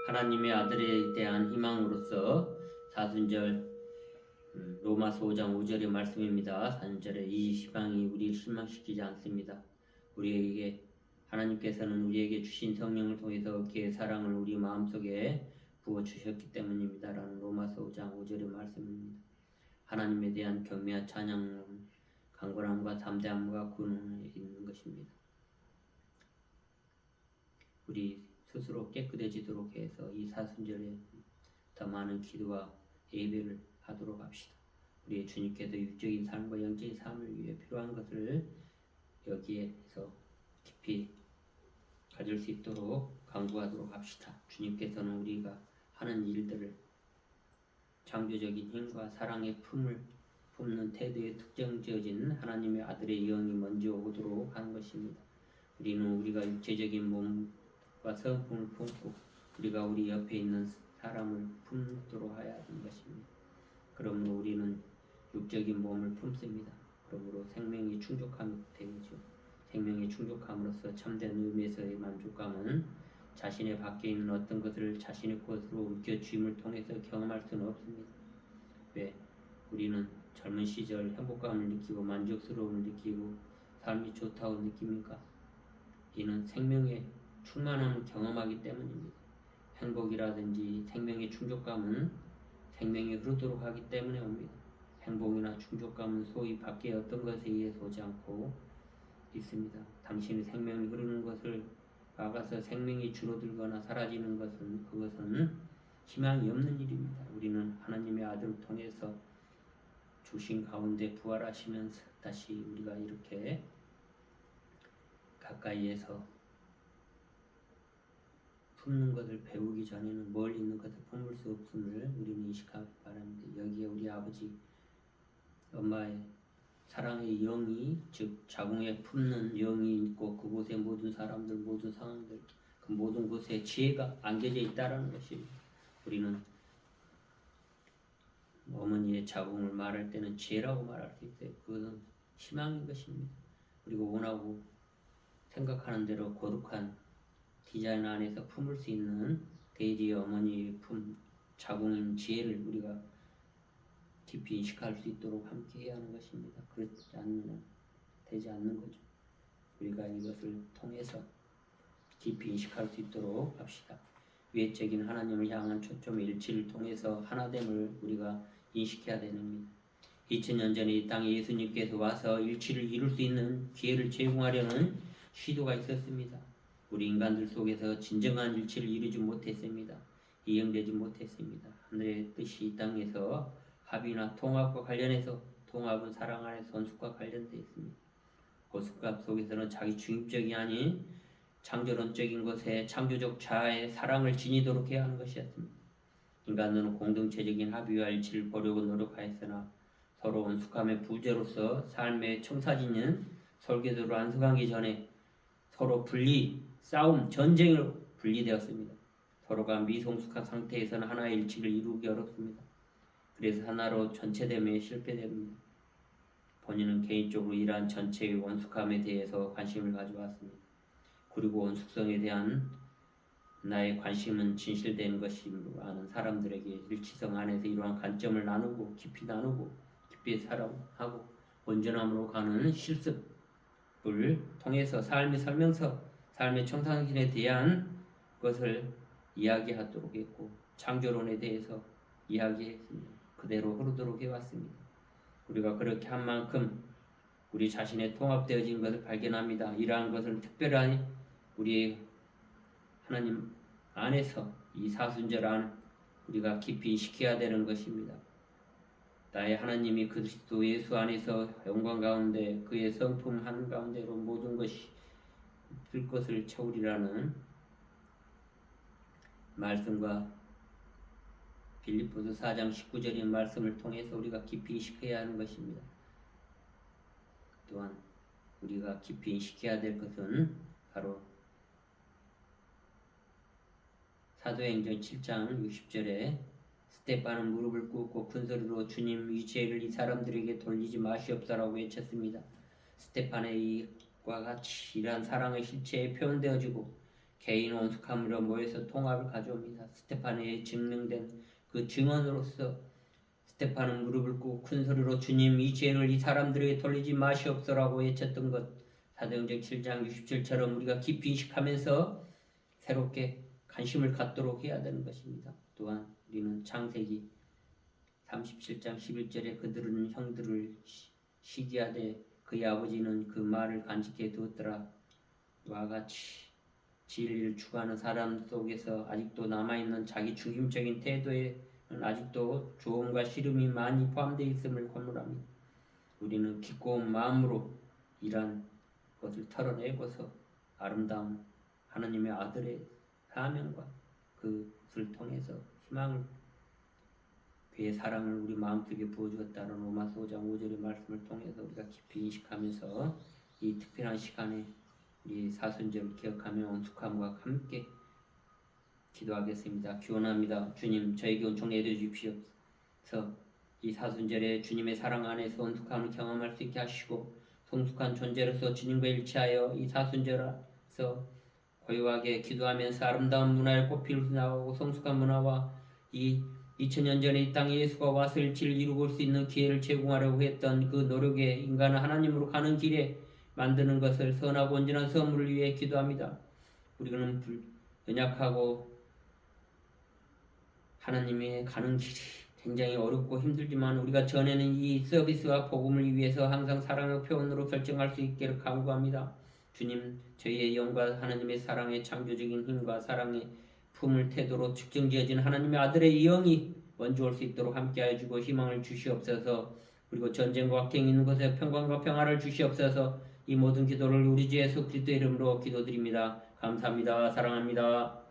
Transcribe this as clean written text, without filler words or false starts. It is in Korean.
하나님의 아들에 대한 희망으로서 사순절 로마서 5장 5절의 말씀입니다. 4절에 이 희망이 우리를 실망시키지 않습니다. 우리에게 하나님께서는 우리에게 주신 성령을 통해서 그의 사랑을 우리 마음속에 부어주셨기 때문입니다. 라는 로마서 5장 5절의 말씀입니다. 하나님에 대한 경외와 찬양은 강건함과 담대함과 근원에 있는 것입니다. 우리 스스로 깨끗해지도록 해서 이 사순절에 더 많은 기도와 예배를 하도록 합시다. 우리의 주님께서 육적인 삶과 영적인 삶을 위해 필요한 것을 여기에서 깊이 가질 수 있도록 강구하도록 합시다. 주님께서는 우리가 하는 일들을 창조적인 힘과 사랑의 품을 품는 태도에 특정지어진 하나님의 아들의 영이 먼저 오도록 하는 것입니다. 우리가 육체적인 몸과 성품을 품고 우리가 우리 옆에 있는 사람을 품도록 해야 하는 것입니다. 그러므로 우리는 육적인 몸을 품습니다. 그러므로 생명이 충족함이 되죠. 생명이 충족함으로써 참된 의미에서의 만족감은 자신의 밖에 있는 어떤 것을 자신의 것으로 옮겨주임을 통해서 경험할 수는 없습니다. 왜? 우리는 젊은 시절 행복감을 느끼고 만족스러움을 느끼고 삶이 좋다고 느낍니까? 이는 생명의 충만함을 경험하기 때문입니다. 행복이라든지 생명의 충족감은 생명이 흐르도록 하기 때문에 옵니다. 행복이나 충족감은 소위 밖의 어떤 것에 의해서 오지 않고 있습니다. 당신의 생명이 흐르는 것을 막아서 생명이 줄어들거나 사라지는 그것은 희망이 없는 일입니다. 우리는 하나님의 아들을 통해서 주신 가운데 부활하시면서 다시 우리가 이렇게 가까이에서 품는 것을 배우기 전에는 멀리 있는 것을 품을 수 없음을 우리는 인식하기 바랍니다. 여기에 우리 아버지 엄마의 사랑의 영이 즉 자궁에 품는 영이 있고 그곳에 모든 사람들 모든 상황들 그 모든 곳에 지혜가 안겨져 있다는 것입니다. 우리는 어머니의 자궁을 말할 때는 지혜라고 말할 수 있어요. 그것은 희망인 것입니다. 그리고 원하고 생각하는 대로 거룩한 디자인 안에서 품을 수 있는 대지의 어머니의 자궁인 지혜를 우리가 깊이 인식할 수 있도록 함께 해야 하는 것입니다. 그렇지 않으면 되지 않는 거죠. 우리가 이것을 통해서 깊이 인식할 수 있도록 합시다. 외적인 하나님을 향한 초점의 일치를 통해서 하나됨을 우리가 인식해야 됩니다. 2000년 전에 이 땅에 예수님께서 와서 일치를 이룰 수 있는 기회를 제공하려는 시도가 있었습니다. 우리 인간들 속에서 진정한 일치를 이루지 못했습니다. 이행되지 못했습니다. 하늘의 뜻이 이 땅에서 합의나 통합과 관련해서 통합은 사랑 안에서 선숙과 관련되어 있습니다. 고습감 속에서는 자기 중립적이 아닌 창조론적인 것에 창조적 자아의 사랑을 지니도록 해야 하는 것이었습니다. 인간들은 공동체적인 합의와 일치를 보려고 노력하였으나 서로 원숙함의 부재로서 삶의 청사진은 설계도로 안석하기 전에 서로 분리, 싸움, 전쟁으로 분리되었습니다. 서로가 미성숙한 상태에서는 하나의 일치를 이루기 어렵습니다. 그래서 하나로 전체됨에 실패됩니다. 본인은 개인적으로 이러한 전체의 원숙함에 대해서 관심을 가져왔습니다. 그리고 원숙성에 대한 나의 관심은 진실된 것임을 아는 사람들에게 일치성 안에서 이러한 관점을 나누고 깊이 사랑하고 온전함으로 가는 실습을 통해서 삶의 설명서, 삶의 청산신에 대한 것을 이야기하도록 했고 창조론에 대해서 이야기했습니다. 그대로 흐르도록 해왔습니다. 우리가 그렇게 한 만큼 우리 자신의 통합되어진 것을 발견합니다. 이러한 것을 특별히 우리 하나님 안에서 이 사순절 안 우리가 깊이 인식해야 되는 것입니다. 나의 하나님이 그리스도 예수 안에서 영광 가운데 그의 성품 한 가운데로 모든 것이 들 것을 채우리라는 말씀과 빌립보서 4장 19절의 말씀을 통해서 우리가 깊이 인식해야 하는 것입니다. 또한 우리가 깊이 인식해야 될 것은 바로 사도행전 7장 60절에 스데반은 무릎을 꿇고 큰 소리로 주님 이 죄를 이 사람들에게 돌리지 마시옵소서라고 외쳤습니다. 스데반의 이와 같이 이러한 사랑의 실체에 표현되어지고 개인 온숙함으로 모여서 통합을 가져옵니다. 스테파네의 증명된 그 증언으로서 스테파는 무릎을 꿇고 큰 소리로 주님 이 죄를 이 사람들에게 돌리지 마시옵소라고 외쳤던 것, 사도행전 7장 67처럼 우리가 깊이 인식하면서 새롭게 관심을 갖도록 해야 되는 것입니다. 또한 우리는 창세기 37장 11절에 그들은 형들을 시기하되 그의 아버지는 그 말을 간직해 두었더라. 와 같이 진리를 추구하는 사람 속에서 아직도 남아있는 자기 중심적인 태도에는 아직도 조음과 시름이 많이 포함되어 있음을 고문합니다. 우리는 기꺼운 마음으로 이러한 것을 털어내고서 아름다운 하나님의 아들의 사명과 그것을 통해서 희망을, 그의 사랑을 우리 마음속에 부어주었다는 로마서 5장 5절의 말씀을 통해서 우리가 깊이 인식하면서 이 특별한 시간에 이 사순절을 기억하며 온숙함과 함께 기도하겠습니다. 기원합니다. 주님, 저에게 은총 내려주십시옵소서. 이 사순절에 주님의 사랑 안에서 온숙함을 경험할 수 있게 하시고 성숙한 존재로서 주님과 일치하여 이 사순절에서 고요하게 기도하면서 아름다운 문화를 꽃피울 나가고 성숙한 문화와 이 2000년 전에 이 땅에 예수가 와서 일치를 이루고 수 있는 기회를 제공하려고 했던 그 노력에 인간은 하나님으로 가는 길에 만드는 것을 선하고 온전한 선물을 위해 기도합니다. 우리는 연약하고 하나님의 가는 길이 굉장히 어렵고 힘들지만 우리가 전에는 이 서비스와 복음을 위해서 항상 사랑의 표현으로 결정할 수 있기를 간구합니다. 주님, 저희의 영과 하나님의 사랑의 창조적인 힘과 사랑의 품을 태도로 측정지어진 하나님의 아들의 영이 먼저 올 수 있도록 함께하여 주고 희망을 주시옵소서. 그리고 전쟁과 악행이 있는 곳에 평강과 평화를 주시옵소서. 이 모든 기도를 우리 주 예수 그리스도의 이름으로 기도드립니다. 감사합니다. 사랑합니다.